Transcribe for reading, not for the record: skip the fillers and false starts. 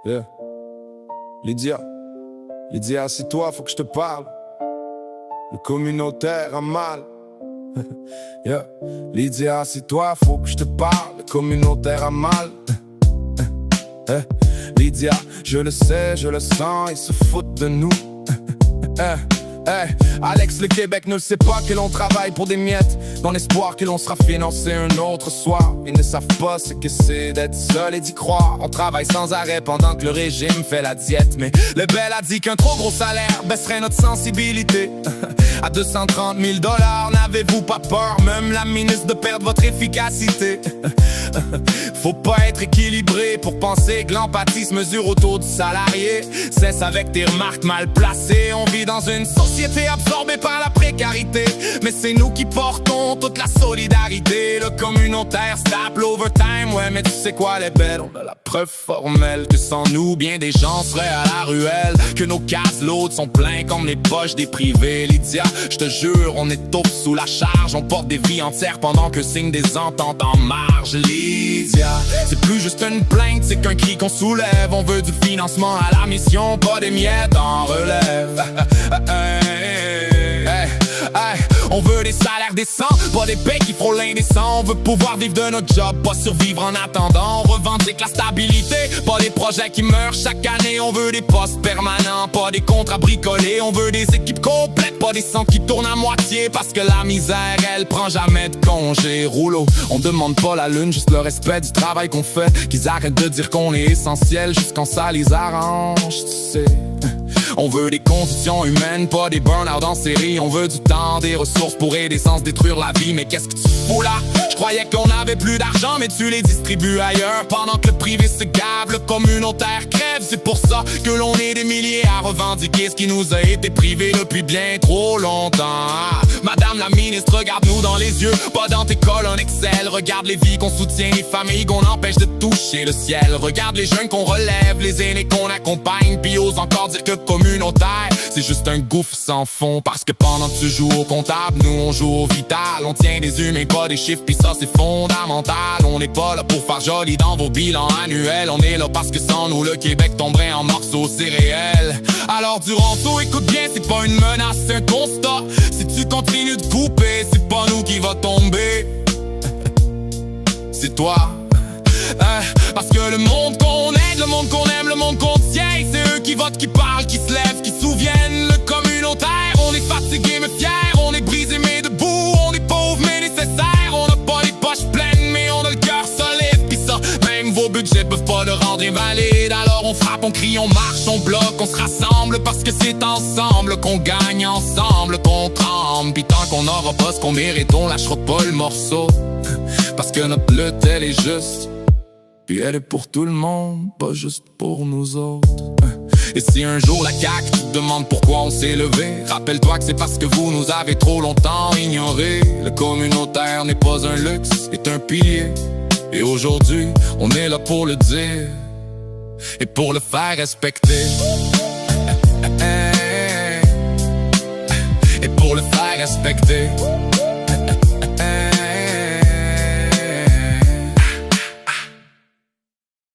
Yeah. Lydia, c'est toi, faut que je te parle. Le communautaire a mal. Yeah. Lydia, c'est toi, faut que je te parle. Le communautaire a mal. Lydia, je le sais, je le sens, ils se foutent de nous. Alex, le Québec ne le sait pas que l'on travaille pour des miettes, dans l'espoir que l'on sera financé un autre soir. Ils ne savent pas ce que c'est d'être seul et d'y croire. On travaille sans arrêt pendant que le régime fait la diète. Mais le bel a dit qu'un trop gros salaire baisserait notre sensibilité. À 230 000 $, n'avez-vous pas peur, même la ministre, de perdre votre efficacité? Faut pas être équilibré pour penser que l'empathie se mesure autour du salarié. Cesse avec tes remarques mal placées. On vit dans une société absorbée par la précarité, mais c'est nous qui portons toute la solidarité. Le communautaire se tape l'overtime. Ouais, mais tu sais quoi, les belles, on a la preuve formelle que sans nous, bien des gens seraient à la ruelle. Que nos casse-loads sont pleins comme les poches des privés. Lydia, je te jure, on est tous sous la charge. On porte des vies entières pendant que signe des ententes en marge. Lydia, c'est plus juste une plainte, c'est qu'un cri qu'on soulève. On veut du financement à la mission, pas des miettes en relève. On veut des salaires décents, pas des payes qui frôlent l'indécent. On veut pouvoir vivre de notre job, pas survivre en attendant. On revendique la stabilité, pas des projets qui meurent chaque année. On veut des postes permanents, pas des contrats bricolés. On veut des équipes complètes, pas des sangs qui tournent à moitié. Parce que la misère, elle prend jamais de congé. Rouleau, on demande pas la lune, juste le respect du travail qu'on fait. Qu'ils arrêtent de dire qu'on est essentiel, juste quand ça les arrange, tu sais. On veut des conditions humaines, pas des burn-out en série. On veut du temps, des ressources pour aider sans se détruire la vie. Mais qu'est-ce que tu fous là? Je croyais qu'on avait plus d'argent, mais tu les distribues ailleurs. Pendant que le privé se gave, le communautaire crève. C'est pour ça que l'on est des milliers à revendiquer ce qui nous a été privé depuis bien trop longtemps. Madame la ministre, regarde-nous dans les yeux, pas dans tes colonnes Excel. Regarde les vies qu'on soutient, les familles qu'on empêche de toucher le ciel. Regarde les jeunes qu'on relève, les aînés qu'on accompagne. Puis ose encore dire que communautaire, c'est juste un gouffre sans fond. Parce que pendant que tu joues au comptable, nous on joue au vital. On tient des humains, pas des chiffres, pis ça c'est fondamental. On n'est pas là pour faire joli dans vos bilans annuels. On est là parce que sans nous le Québec tomberait en morceaux, c'est réel. Alors Duranceau, écoute bien, c'est pas une menace, c'est un constat. Si tu continues de couper, c'est pas nous qui va tomber, c'est toi. Parce que le monde qu'on aide, le monde qu'on aime, le monde qu'on tient, c'est eux qui votent, qui parlent, qui se lèvent, qui se souviennent. Le communautaire, on est fatigué mais fier, on est brisé mais debout, on est pauvre mais nécessaire. On n'a pas les poches pleines mais on a le cœur solide. Pis ça, même vos budgets peuvent pas le rendre invalide. Alors on frappe, on crie, on marche, on bloque, on se rassemble. Parce que c'est ensemble qu'on gagne, ensemble qu'on tremble. Pis tant qu'on n'aura pas ce qu'on mérite, on lâchera pas le morceau. Parce que notre lutte, elle est juste, puis elle est pour tout le monde, pas juste pour nous autres. Et si un jour la CAQ te demande pourquoi on s'est levé, rappelle-toi que c'est parce que vous nous avez trop longtemps ignorés. Le communautaire n'est pas un luxe, c'est un pilier. Et aujourd'hui, on est là pour le dire et pour le faire respecter.